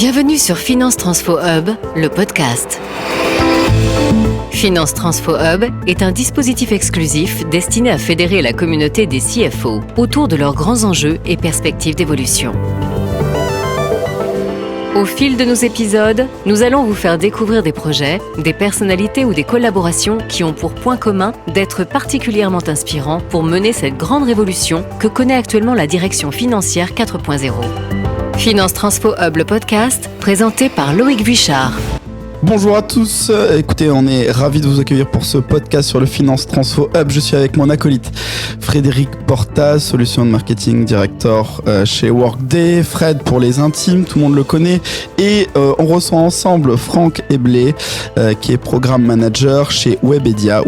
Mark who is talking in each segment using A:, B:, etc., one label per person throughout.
A: Bienvenue sur Finance Transfo Hub, le podcast. Finance Transfo Hub est un dispositif exclusif destiné à fédérer la communauté des CFO autour de leurs grands enjeux et perspectives d'évolution. Au fil de nos épisodes, nous allons vous faire découvrir des projets, des personnalités ou des collaborations qui ont pour point commun d'être particulièrement inspirants pour mener cette grande révolution que connaît actuellement la direction financière 4.0. Finance Transfo Hub, le podcast, présenté par Loïc Vuichard.
B: Bonjour à tous, écoutez, on est ravis de vous accueillir pour ce podcast sur le Finance Transfo Hub. Je suis avec mon acolyte Frédéric Portas, Solution de Marketing Director chez Workday, Fred pour les intimes, tout le monde le connaît, et on reçoit ensemble Franck Eblé, qui est Programme Manager chez Webedia,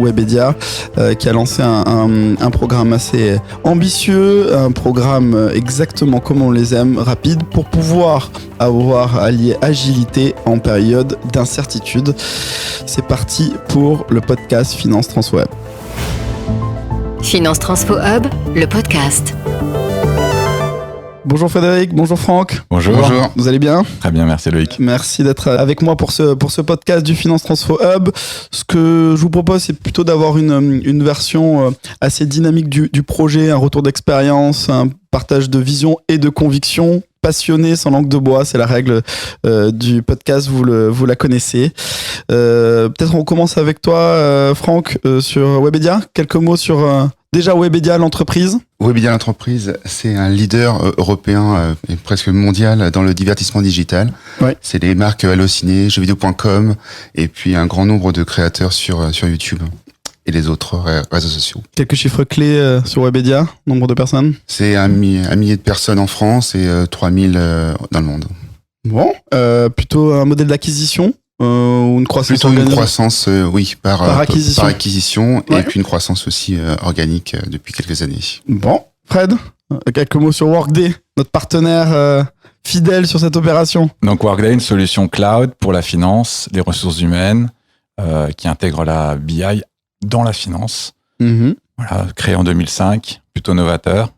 B: qui a lancé un programme assez ambitieux, un programme exactement comme on les aime, rapide, pour pouvoir allier agilité en période d'incertitude. C'est parti pour le podcast Finance Transfo Hub.
A: Finance Transfo Hub, le podcast.
B: Bonjour Frédéric, bonjour Franck.
C: Bonjour.
B: Vous allez bien ?
C: Très bien, merci Loïc.
B: Merci d'être avec moi pour ce podcast du Finance Transfo Hub. Ce que je vous propose, c'est plutôt d'avoir une version assez dynamique du projet, un retour d'expérience, un partage de vision et de conviction. Passionné, sans langue de bois, c'est la règle du podcast, vous la connaissez. Peut-être on commence avec toi, Franck, sur Webedia. Quelques mots sur déjà Webedia, l'entreprise.
D: Webedia, l'entreprise, c'est un leader européen et presque mondial dans le divertissement digital. Ouais. C'est les marques Allociné, jeuxvideo.com et puis un grand nombre de créateurs sur YouTube et les autres réseaux sociaux.
B: Quelques chiffres clés sur Webedia, nombre de personnes ?
D: C'est un millier de personnes en France et 3000 dans le monde.
B: Bon, plutôt un modèle d'acquisition ou une croissance
D: plutôt
B: organique ?
D: Une croissance, oui, par acquisition
B: ouais.
D: Et puis une croissance aussi organique depuis quelques années.
B: Bon, Fred, quelques mots sur Workday, notre partenaire fidèle sur cette opération.
C: Donc Workday, une solution cloud pour la finance, les ressources humaines, qui intègre la BI dans la finance, voilà, créé en 2005, plutôt novateur,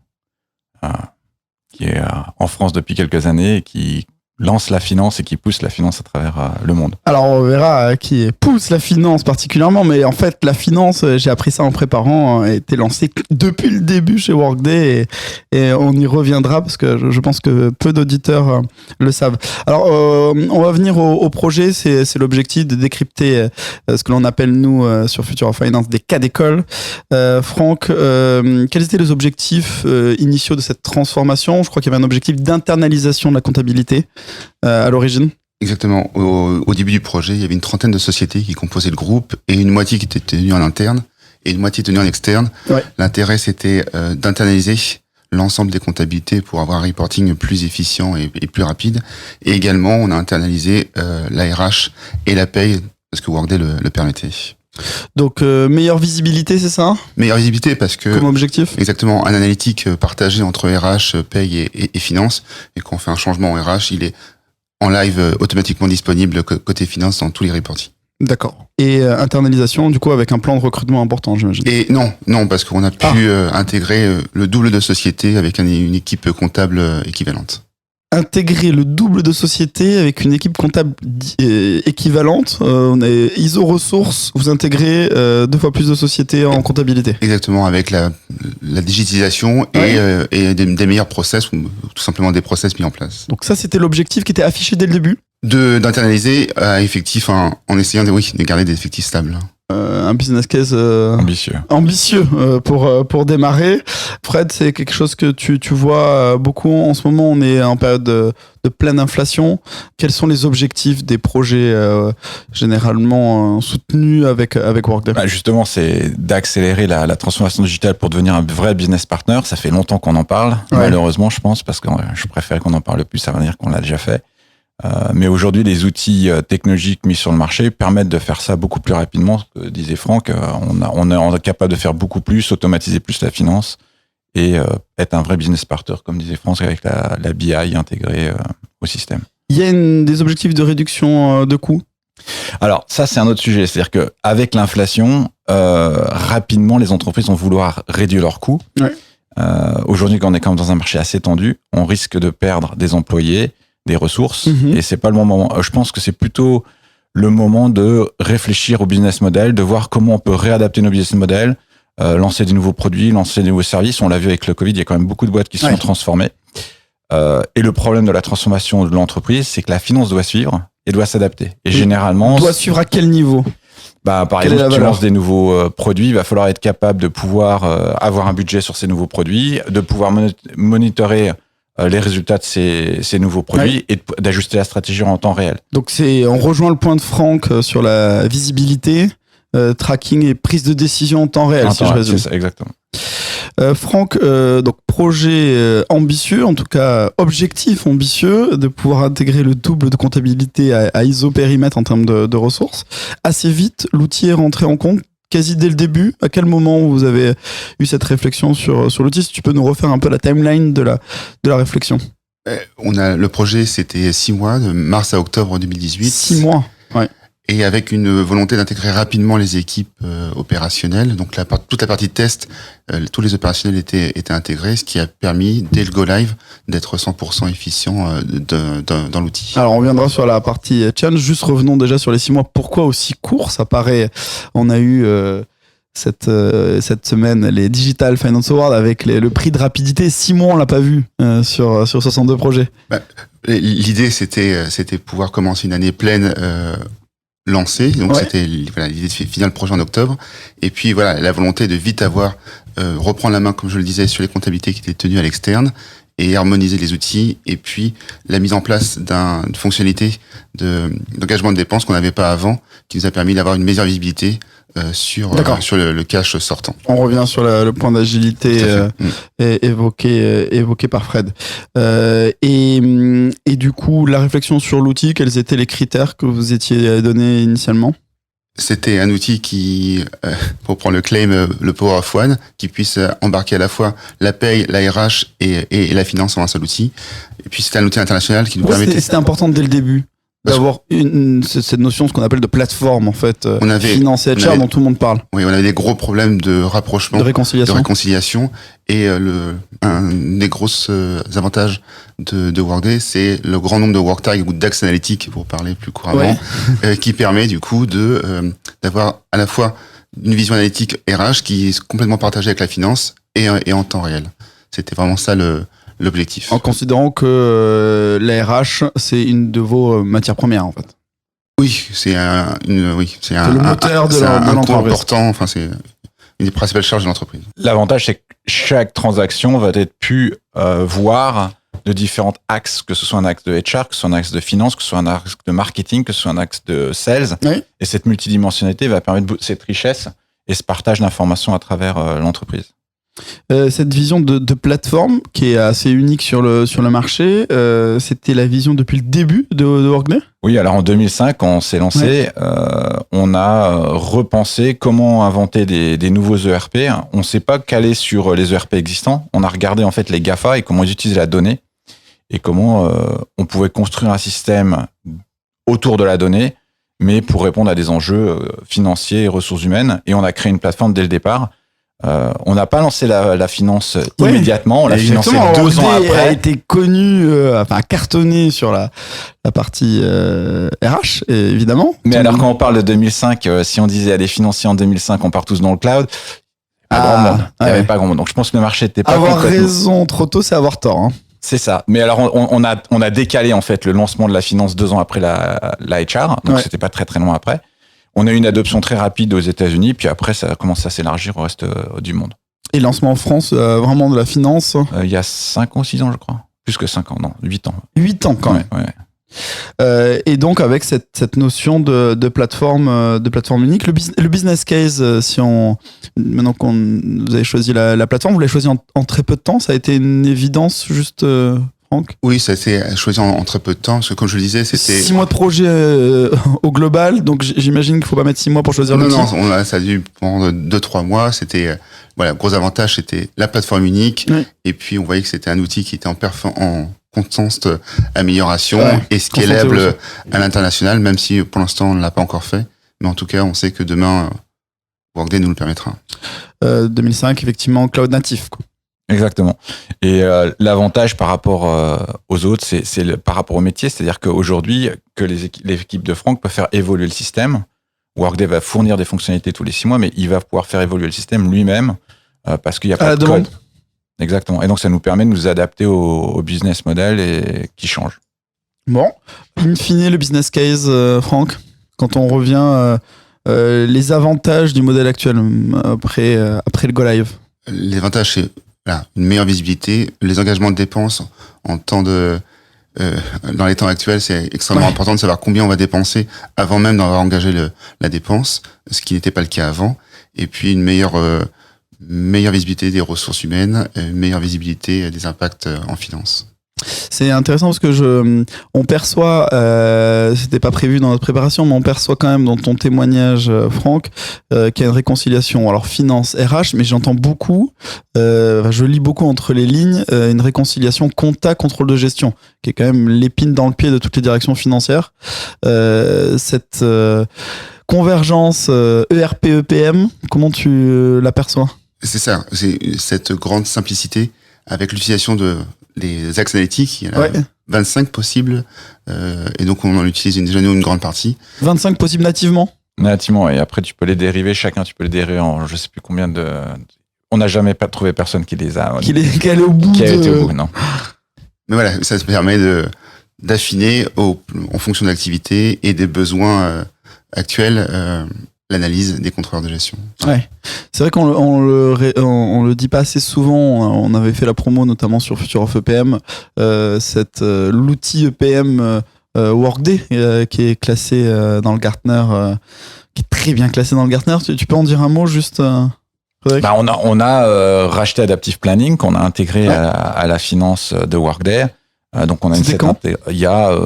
C: qui est en France depuis quelques années et qui lance la finance et qui pousse la finance à travers le monde.
B: Alors on verra qui pousse la finance particulièrement, mais en fait la finance, j'ai appris ça en préparant, a été lancée depuis le début chez Workday et on y reviendra parce que je pense que peu d'auditeurs le savent. Alors on va venir au projet, c'est l'objectif de décrypter ce que l'on appelle nous sur Future of Finance des cas d'école. Franck, quels étaient les objectifs initiaux de cette transformation ? Je crois qu'il y avait un objectif d'internalisation de la comptabilité à l'origine.
D: Exactement. Au début du projet, il y avait une trentaine de sociétés qui composaient le groupe et une moitié qui était tenue en interne et une moitié tenue en externe. Ouais. L'intérêt, c'était d'internaliser l'ensemble des comptabilités pour avoir un reporting plus efficient et plus rapide. Et également, on a internalisé la RH et la paye parce que Workday le permettait.
B: Donc meilleure visibilité, c'est ça ? Meilleure
D: visibilité parce que...
B: Comme objectif ?
D: Exactement, un analytique partagé entre RH, paye et finance. Et quand on fait un changement en RH, il est en live automatiquement disponible côté finance dans tous les reportings.
B: D'accord. Et internalisation, du coup, avec un plan de recrutement important, j'imagine.
D: Et non, parce qu'on a pu intégrer le double de sociétés avec une équipe comptable équivalente.
B: Intégrer le double de sociétés avec une équipe comptable équivalente. On est ISO ressources, vous intégrez 2 fois plus de sociétés en comptabilité.
D: Exactement, avec la digitalisation et des meilleurs process ou tout simplement des process mis en place.
B: Donc ça, c'était l'objectif qui était affiché dès le début ?
D: D'internaliser à effectif en essayant de garder des effectifs stables.
B: Un business case ambitieux pour démarrer. Fred, c'est quelque chose que tu vois beaucoup en ce moment. On est en période de pleine inflation. Quels sont les objectifs des projets généralement soutenus avec Workday ?
C: Justement, c'est d'accélérer la transformation digitale pour devenir un vrai business partner. Ça fait longtemps qu'on en parle, malheureusement, je pense, parce que je préfère qu'on en parle plus, ça veut dire qu'on l'a déjà fait. Mais aujourd'hui, les outils technologiques mis sur le marché permettent de faire ça beaucoup plus rapidement. Ce que disait Franck, on est capable de faire beaucoup plus, automatiser plus la finance et être un vrai business partner, comme disait Franck, avec la BI intégrée au système.
B: Il y a des objectifs de réduction de coûts ?
C: Alors ça, c'est un autre sujet. C'est-à-dire qu'avec l'inflation, rapidement, les entreprises vont vouloir réduire leurs coûts. Ouais. Aujourd'hui, quand on est quand même dans un marché assez tendu, on risque de perdre des employés, des ressources et c'est pas le moment. Je pense que c'est plutôt le moment de réfléchir au business model, de voir comment on peut réadapter nos business models, lancer des nouveaux produits, lancer des nouveaux services. On l'a vu avec le Covid, il y a quand même beaucoup de boîtes qui se sont transformées. Et le problème de la transformation de l'entreprise, c'est que la finance doit suivre et doit s'adapter. Et généralement...
B: Doit suivre à quel niveau ?
C: Par exemple, si tu lances des nouveaux produits, il va falloir être capable de pouvoir avoir un budget sur ces nouveaux produits, de pouvoir monitorer les résultats de ces nouveaux produits et d'ajuster la stratégie en temps réel.
B: Donc on rejoint le point de Franck sur la visibilité, tracking et prise de décision en temps réel, si je résume.
C: C'est ça, exactement.
B: Franck, donc projet ambitieux, en tout cas objectif ambitieux, de pouvoir intégrer le double de comptabilité à ISO périmètre en termes de ressources. Assez vite, l'outil est rentré en compte, quasi dès le début. À quel moment vous avez eu cette réflexion sur l'outil ? Si tu peux nous refaire un peu la timeline de la réflexion.
D: Le projet, c'était 6 mois, de mars à octobre 2018.
B: 6 mois, ouais.
D: Et avec une volonté d'intégrer rapidement les équipes opérationnelles. Donc toute la partie test, tous les opérationnels étaient intégrés, ce qui a permis, dès le go live, d'être 100% efficient dans l'outil.
B: Alors on reviendra sur la partie challenge. Juste revenons déjà sur les 6 mois. Pourquoi aussi court ? Ça paraît... On a eu... Cette semaine, les Digital Finance Awards avec le prix de rapidité. 6 mois, on l'a pas vu sur 62 projets.
D: L'idée, c'était pouvoir commencer une année pleine lancée. Donc c'était l'idée de finir le projet en octobre. Et puis la volonté de vite reprendre la main, comme je le disais, sur les comptabilités qui étaient tenues à l'externe et harmoniser les outils. Et puis la mise en place d'une fonctionnalité d'engagement de dépenses qu'on n'avait pas avant, qui nous a permis d'avoir une meilleure visibilité sur le cash sortant.
B: On revient sur le point d'agilité évoqué par Fred. Et du coup, la réflexion sur l'outil, quels étaient les critères que vous étiez donnés initialement ?
D: C'était un outil qui, pour prendre le claim, le Power of One, qui puisse embarquer à la fois la paye, la RH et la finance en un seul outil. Et puis c'était un outil international qui nous permettait...
B: C'était important dès le début d'avoir cette notion, ce qu'on appelle de plateforme, en fait, finance et HR dont tout le monde parle.
D: Oui, on avait des gros problèmes de rapprochement, de réconciliation. Et un des gros avantages de Workday, c'est le grand nombre de worktags ou d'Axe analytiques, pour parler plus couramment, qui permet du coup d'avoir à la fois une vision analytique RH qui est complètement partagée avec la finance et en temps réel. C'était vraiment ça l'objectif. En
B: considérant que la RH, c'est une de vos matières premières, en fait.
D: Oui, c'est le
B: moteur de l'entreprise.
D: Important, enfin, c'est une des principales charges de l'entreprise.
C: L'avantage, c'est que chaque transaction va être pu voir de différents axes, que ce soit un axe de HR, que ce soit un axe de finance, que ce soit un axe de marketing, que ce soit un axe de sales. Oui. Et cette multidimensionnalité va permettre cette richesse et ce partage d'informations à travers l'entreprise.
B: Cette vision de plateforme qui est assez unique sur le marché, c'était la vision depuis le début de Workday ?
C: Oui, alors en 2005, quand on s'est lancé, on a repensé comment inventer des nouveaux ERP. On ne s'est pas calé sur les ERP existants. On a regardé en fait les GAFA et comment ils utilisaient la donnée et comment on pouvait construire un système autour de la donnée, mais pour répondre à des enjeux financiers et ressources humaines. Et on a créé une plateforme dès le départ. On n'a pas lancé la finance immédiatement, on l'a financé 2 ans après.
B: A été connu, cartonné sur la partie RH, évidemment.
C: Mais alors quand on parle de 2005, si on disait à des financiers en 2005, on part tous dans le cloud, il n'y avait pas grand monde. Donc je pense que le marché n'était pas
B: avoir raison trop tôt, c'est avoir tort. Hein.
C: C'est ça. Mais alors on a décalé en fait le lancement de la finance 2 ans après la HR, donc c'était pas très très loin après. On a eu une adoption très rapide aux États-Unis, puis après, ça a commencé à s'élargir au reste du monde.
B: Et lancement en France, vraiment de la finance
C: il y a 5 ans, 6 ans, je crois. Plus que 5 ans, non, 8 ans.
B: 8 ans, quand même.
C: Ouais.
B: Et donc, avec cette notion de plateforme unique, le business case, maintenant qu'on vous avez choisi la plateforme, vous l'avez choisi en très peu de temps, ça a été une évidence, juste... Franck ?
D: Oui, ça a été choisi en très peu de temps, parce que comme je le disais, c'était...
B: 6 mois de projet au global, donc j'imagine qu'il ne faut pas mettre 6 mois pour choisir l'outil.
D: Non, ça a dû prendre 2-3 mois, c'était... gros avantage, c'était la plateforme unique, et puis on voyait que c'était un outil qui était en constante amélioration, et scalable à l'international, même si pour l'instant on ne l'a pas encore fait, mais en tout cas, on sait que demain, Workday nous le permettra.
B: 2005, effectivement, cloud natif, quoi.
C: Exactement. Et l'avantage par rapport aux autres, c'est par rapport au métier, c'est-à-dire qu'aujourd'hui, que l'équipe de Franck peut faire évoluer le système. Workday va fournir des fonctionnalités tous les 6 mois, mais il va pouvoir faire évoluer le système lui-même parce qu'il n'y a pas de code. Exactement. Et donc, ça nous permet de nous adapter au business model qui change.
B: Bon, in fine, le business case, Franck, quand on revient, les avantages du modèle actuel après le go live.
D: Les avantages, c'est une meilleure visibilité, les engagements de dépenses en temps dans les temps actuels, c'est extrêmement important de savoir combien on va dépenser avant même d'avoir engagé la dépense, ce qui n'était pas le cas avant. Et puis une meilleure visibilité des ressources humaines, une meilleure visibilité des impacts en finance.
B: C'est intéressant parce que on perçoit, c'était pas prévu dans notre préparation, mais on perçoit quand même dans ton témoignage, Franck, qu'il y a une réconciliation. Alors finance, RH, mais j'entends beaucoup, je lis beaucoup entre les lignes, une réconciliation compta, contrôle de gestion, qui est quand même l'épine dans le pied de toutes les directions financières. Cette convergence ERP-EPM, comment tu l'aperçois ?
D: C'est ça, c'est cette grande simplicité avec l'utilisation des axes analytiques, il y en a 25 possibles, et donc on en utilise déjà une grande partie.
B: 25 possibles nativement ?
C: Nativement, et après tu peux les dériver, tu peux les dériver en je sais plus combien de... On n'a jamais trouvé personne qui les a...
B: Qui est allé au bout
C: qui a été au bout, non.
D: Mais voilà, ça se permet d'affiner en fonction de l'activité et des besoins actuels, l'analyse des contrôleurs de gestion.
B: Ouais, c'est vrai qu'on le dit pas assez souvent. On avait fait la promo notamment sur Future of EPM, l'outil EPM Workday qui est classé dans le Gartner, qui est très bien classé dans le Gartner. Tu peux en dire un mot juste, Frédéric ?
C: On a racheté Adaptive Planning qu'on a intégré à la finance de Workday. Donc on a il y a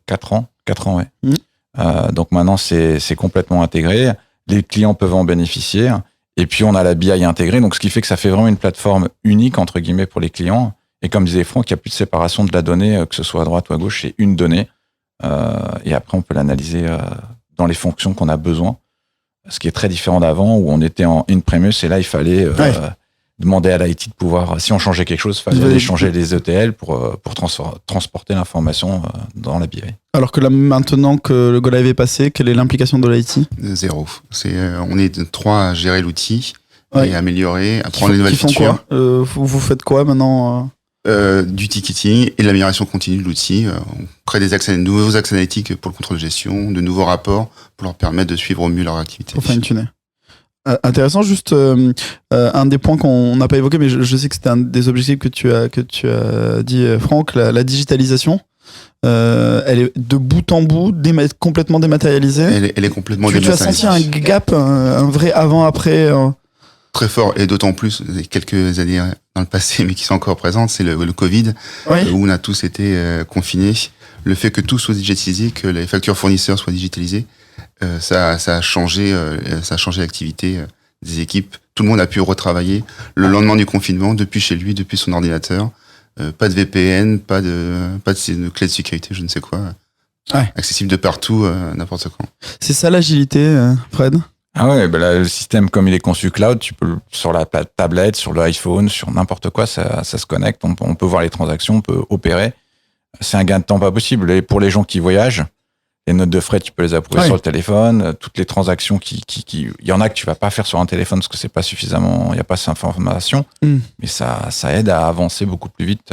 C: 4 ans, ouais. Donc maintenant, c'est complètement intégré. Les clients peuvent en bénéficier. Et puis, on a la BI intégrée. Donc, ce qui fait que ça fait vraiment une plateforme unique, entre guillemets, pour les clients. Et comme disait Franck, il n'y a plus de séparation de la donnée, que ce soit à droite ou à gauche, c'est une donnée. Et après, on peut l'analyser dans les fonctions qu'on a besoin. Ce qui est très différent d'avant, où on était en in-premise. Et là, il fallait demander à l'IT de pouvoir, si on changeait quelque chose, il fallait changer les ETL pour transporter l'information dans la BI.
B: Alors que là, maintenant que le go live est passé, quelle est l'implication de l'IT ?
D: 0. On est 3 à gérer l'outil et améliorer, apprendre les nouvelles features.
B: Vous faites quoi maintenant ?
D: Du ticketing et de l'amélioration continue de l'outil. On crée de nouveaux axes analytiques pour le contrôle de gestion, de nouveaux rapports pour leur permettre de suivre au mieux leur activité.
B: Pour fine-tuner. Intéressant, juste un des points qu'on n'a pas évoqué, mais je sais que c'était un des objectifs que tu as dit, Franck, la digitalisation. Elle est de bout en bout complètement dématérialisée.
D: Elle est complètement dématérialisée.
B: Tu as senti un gap, un vrai avant-après
D: Très fort, et d'autant plus quelques années dans le passé, mais qui sont encore présentes, c'est le Covid, où on a tous été confinés. Le fait que tout soit digitalisé, que les factures fournisseurs soient digitalisées, ça a changé l'activité des équipes. Tout le monde a pu retravailler le lendemain du confinement, depuis chez lui, depuis son ordinateur. Pas de VPN, pas de clé de sécurité, je ne sais quoi. Accessible de partout, n'importe quand. C'est
B: ça l'agilité, Fred ?
C: Ah ouais, là, le système comme il est conçu cloud, tu peux sur la tablette, sur l'iPhone, sur n'importe quoi, ça se connecte. On peut voir les transactions, on peut opérer. C'est un gain de temps pas possible. Et pour les gens qui voyagent, les notes de frais, tu peux les approuver sur le téléphone. Toutes les transactions il y en a que tu vas pas faire sur un téléphone parce que c'est pas suffisamment, il y a pas cette information. Mais ça aide à avancer beaucoup plus vite.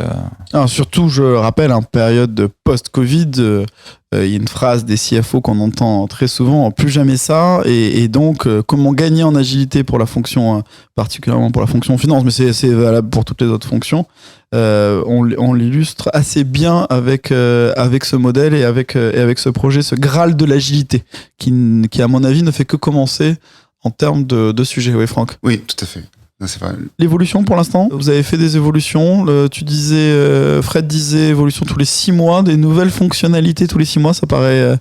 B: Alors surtout, je rappelle, en période de post-Covid, il y a une phrase des CFO qu'on entend très souvent, plus jamais ça. Et donc, comment gagner en agilité pour la fonction, particulièrement pour la fonction finance, mais c'est valable pour toutes les autres fonctions. On l'illustre assez bien avec ce modèle et avec ce projet, ce Graal de l'agilité, qui à mon avis ne fait que commencer en termes de sujets. Oui, Franck.
D: Oui, tout à fait. Non, c'est pas...
B: L'évolution pour l'instant, vous avez fait des évolutions. Fred disait évolution tous les 6 mois, des nouvelles fonctionnalités tous les 6 mois, ça paraît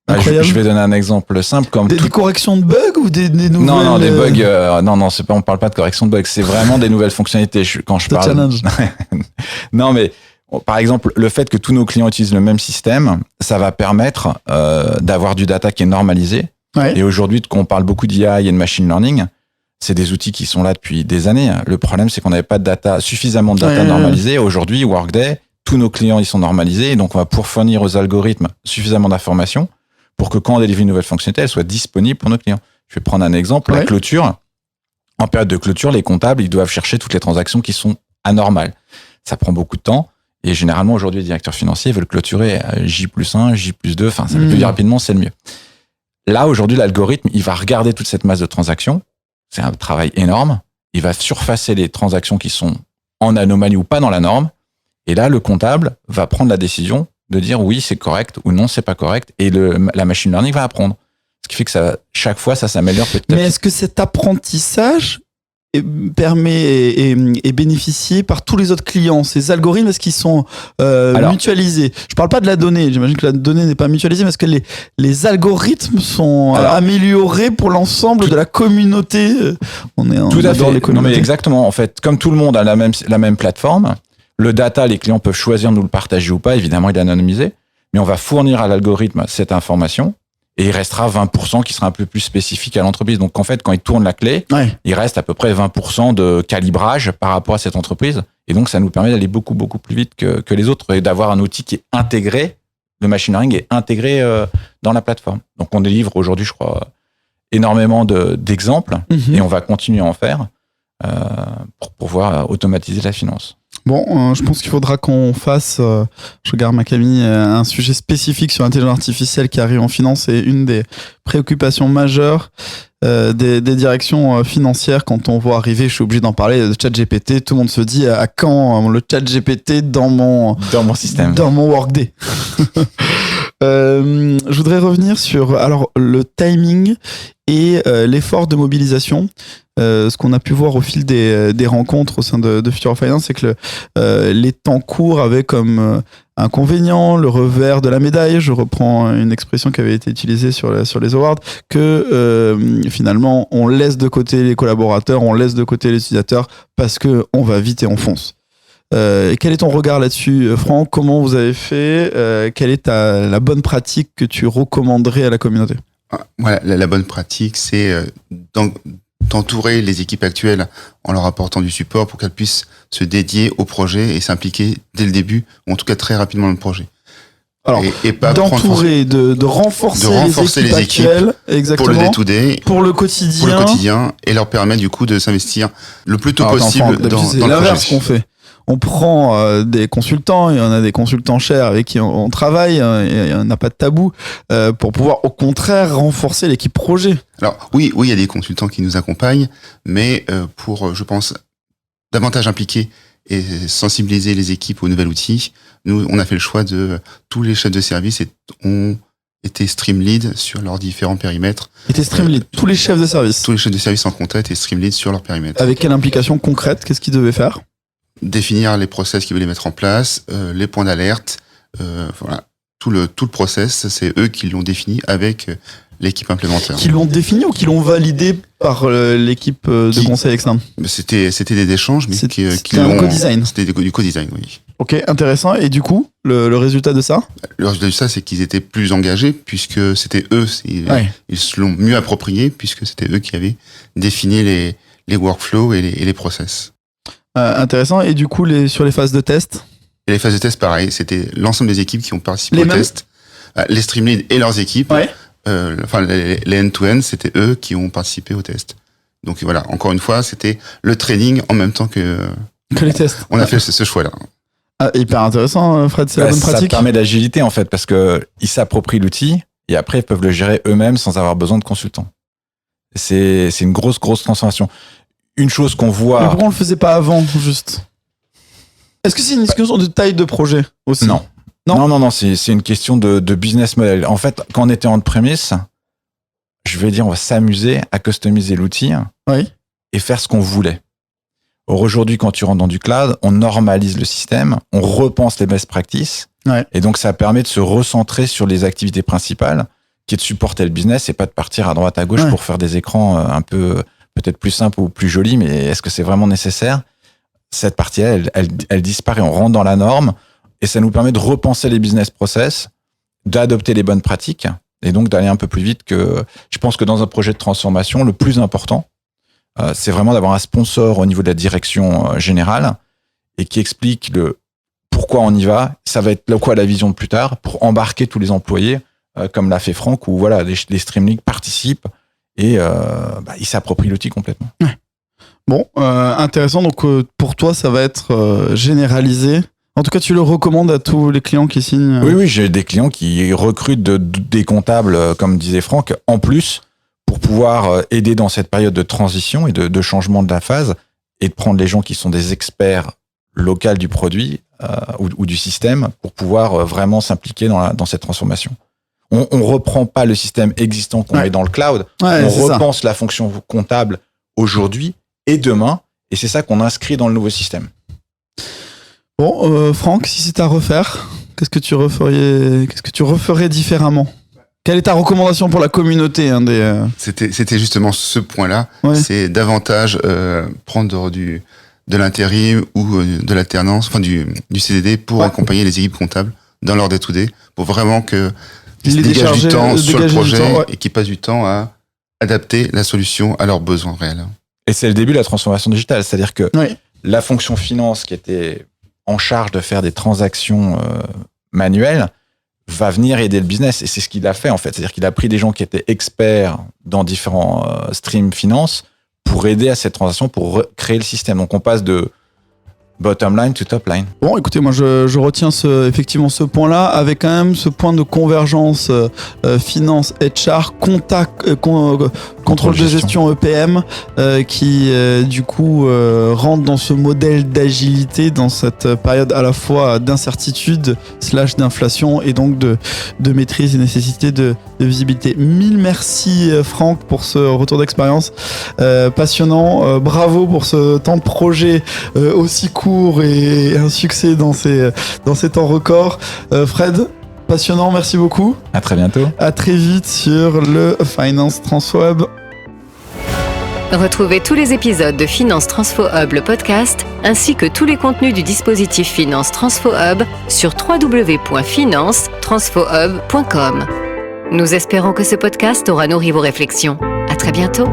B: incroyable.
C: Je vais donner un exemple simple. Comme
B: des corrections de bugs ou des nouvelles...
C: Non, des bugs. Non, c'est pas, on parle pas de correction de bugs, c'est vraiment des nouvelles fonctionnalités. Quand je parle.
B: Challenge.
C: Non, mais par exemple, le fait que tous nos clients utilisent le même système, ça va permettre d'avoir du data qui est normalisé. Et aujourd'hui, qu'on parle beaucoup d'IA et de machine learning, c'est des outils qui sont là depuis des années. Le problème, c'est qu'on n'avait pas de data, suffisamment de data normalisée. Aujourd'hui, Workday, tous nos clients, ils sont normalisés. Et donc, on va pouvoir fournir aux algorithmes suffisamment d'informations pour que quand on délivre une nouvelle fonctionnalité, elle soit disponible pour nos clients. Je vais prendre un exemple. La clôture. En période de clôture, les comptables, ils doivent chercher toutes les transactions qui sont anormales. Ça prend beaucoup de temps. Et généralement, aujourd'hui, les directeurs financiers veulent clôturer J+1, J+2. Enfin, ça plus rapidement, c'est le mieux. Là, aujourd'hui, l'algorithme, il va regarder toute cette masse de transactions. C'est un travail énorme. Il va surfacer les transactions qui sont en anomalie ou pas dans la norme. Et là, le comptable va prendre la décision de dire oui, c'est correct ou non, c'est pas correct. Et la machine learning va apprendre. Ce qui fait que chaque fois, ça s'améliore petit à petit.
B: Mais est-ce que cet apprentissage permet et bénéficié par tous les autres clients? Ces algorithmes, est-ce qu'ils sont mutualisés? Je parle pas de la donnée, j'imagine que la donnée n'est pas mutualisée, mais est-ce que les algorithmes sont améliorés pour l'ensemble de la communauté?
C: Tout à fait. Les communautés. Non, mais exactement. En fait, comme tout le monde a la même plateforme, le data, les clients peuvent choisir de nous le partager ou pas. Évidemment, il est anonymisé, mais on va fournir à l'algorithme cette information. Et il restera 20% qui sera un peu plus spécifique à l'entreprise. Donc, en fait, quand il tourne la clé, il reste à peu près 20% de calibrage par rapport à cette entreprise. Et donc, ça nous permet d'aller beaucoup, beaucoup plus vite que les autres et d'avoir un outil qui est intégré. Le machine learning est intégré dans la plateforme. Donc, on délivre aujourd'hui, je crois, énormément d'exemples et on va continuer à en faire pour pouvoir automatiser la finance.
B: Bon, je pense qu'il faudra qu'on fasse, je regarde ma Camille, un sujet spécifique sur l'intelligence artificielle qui arrive en finance. Et une des préoccupations majeures des directions financières quand on voit arriver, je suis obligé d'en parler, de ChatGPT. Tout le monde se dit à quand le ChatGPT dans mon système, dans mon Workday. Je voudrais revenir sur le timing et l'effort de mobilisation. Ce qu'on a pu voir au fil des rencontres au sein de Future Finance, c'est que les temps courts avaient comme inconvénient le revers de la médaille. Je reprends une expression qui avait été utilisée sur les awards, que finalement on laisse de côté les collaborateurs, on laisse de côté les utilisateurs parce que on va vite et on fonce. Quel est ton regard là-dessus, Franck? Comment vous avez fait? Quelle est la bonne pratique que tu recommanderais à la communauté?
D: Voilà, la bonne pratique, c'est d'entourer les équipes actuelles en leur apportant du support pour qu'elles puissent se dédier au projet et s'impliquer dès le début, ou en tout cas très rapidement dans le projet.
B: Alors, et pas d'entourer, de renforcer les équipes actuelles, exactement,
D: pour le day-to-day,
B: pour le quotidien,
D: et leur permettre du coup de s'investir le plus tôt possible dans le projet.
B: L'inverse qu'on fait. On prend des consultants, et on a des consultants chers avec qui on travaille, et on n'a pas de tabou, pour pouvoir au contraire renforcer l'équipe projet.
D: Alors oui, il y a des consultants qui nous accompagnent, mais pour, je pense, davantage impliquer et sensibiliser les équipes au nouvel outil, nous, on a fait le choix de tous les chefs de service ont été stream lead sur leurs différents périmètres.
B: Tous les chefs de service.
D: Tous les chefs de service en compta étaient stream lead sur leur périmètre.
B: Avec quelle implication concrète? Qu'est-ce qu'ils devaient faire?
D: Définir les process qu'ils voulaient mettre en place, les points d'alerte, voilà, tout le process, c'est eux qui l'ont défini avec l'équipe implémentaire.
B: Qui l'ont défini ou qui l'ont validé par l'équipe de conseil externe?
D: C'était des échanges, mais
B: c'était un co-design.
D: C'était du co-design, oui.
B: Ok, intéressant. Et du coup, le résultat de ça? Le
D: résultat de ça, c'est qu'ils étaient plus engagés puisque c'était eux, ils se l'ont mieux approprié puisque c'était eux qui avaient défini les workflows et les process.
B: Intéressant. Et du coup, sur les phases de test?
D: Et les phases de test, pareil, c'était l'ensemble des équipes qui ont participé au test. Les stream leads et leurs équipes. Ouais. Les end-to-end, c'était eux qui ont participé au test. Donc voilà, encore une fois, c'était le training en même temps que
B: les tests.
D: On a fait ce choix-là.
B: Hyper intéressant, Fred, c'est la bonne pratique.
C: Ça permet d'agilité, en fait, parce que ils s'approprient l'outil et après, ils peuvent le gérer eux-mêmes sans avoir besoin de consultants. C'est une grosse transformation. Une chose qu'on voit...
B: Mais pourquoi on le faisait pas avant, juste? Est-ce que c'est une question de taille de projet aussi?
C: Non, c'est une question de business model. En fait, quand on était en premise, je vais dire, on va s'amuser à customiser l'outil et faire ce qu'on voulait. Or, aujourd'hui, quand tu rentres dans du cloud, on normalise le système, on repense les best practices, et donc ça permet de se recentrer sur les activités principales, qui est de supporter le business et pas de partir à droite à gauche pour faire des écrans un peu peut-être plus simples ou plus jolis, mais est-ce que c'est vraiment nécessaire? Cette partie-là, elle disparaît, on rentre dans la norme, et ça nous permet de repenser les business process, d'adopter les bonnes pratiques, et donc d'aller un peu plus vite que... Je pense que dans un projet de transformation, le plus important, c'est vraiment d'avoir un sponsor au niveau de la direction générale et qui explique pourquoi on y va. Ça va être quoi la vision de plus tard pour embarquer tous les employés, comme l'a fait Franck, où voilà, les Streamlink participent et ils s'approprient l'outil complètement.
B: Ouais. Bon, intéressant. Donc pour toi, ça va être généralisé. En tout cas, tu le recommandes à tous les clients qui signent.
C: Oui, j'ai des clients qui recrutent des comptables, comme disait Franck, en plus pour pouvoir aider dans cette période de transition et de changement de la phase et de prendre les gens qui sont des experts locaux du produit ou du système pour pouvoir vraiment s'impliquer dans cette transformation. On reprend pas le système existant qu'on met dans le cloud. On repense la fonction comptable aujourd'hui et demain, et c'est ça qu'on inscrit dans le nouveau système.
B: Bon, Franck, si c'était à refaire, qu'est-ce que tu referais différemment ? Quelle est ta recommandation pour la communauté
D: C'était justement ce point-là. Ouais. C'est davantage prendre de l'intérim ou de l'alternance, enfin du CDD pour accompagner les équipes comptables dans leur day-to-day, pour vraiment qu'ils dégagent du temps sur le projet et qu'ils passent du temps à adapter la solution à leurs besoins réels.
C: Et c'est le début de la transformation digitale, c'est-à-dire que la fonction finance qui était en charge de faire des transactions manuelles va venir aider le business. Et c'est ce qu'il a fait, en fait. C'est-à-dire qu'il a pris des gens qui étaient experts dans différents streams finance pour aider à cette transaction, pour créer le système. Donc, on passe de bottom line to top line.
B: Bon, écoutez, moi, je retiens effectivement ce point-là, avec quand même ce point de convergence finance, HR, contrôle de gestion EPM, qui du coup rentre dans ce modèle d'agilité dans cette période à la fois d'incertitude / d'inflation et donc de maîtrise et nécessité de visibilité. Mille merci Franck pour ce retour d'expérience passionnant. Bravo pour ce temps de projet aussi court et un succès dans ces temps records. Fred, passionnant, merci beaucoup.
C: À très bientôt.
B: À très vite sur le Finance Transfo Hub.
A: Retrouvez tous les épisodes de Finance Transfo Hub, le podcast, ainsi que tous les contenus du dispositif Finance Transfo Hub sur www.financetransfohub.com. Nous espérons que ce podcast aura nourri vos réflexions. À très bientôt.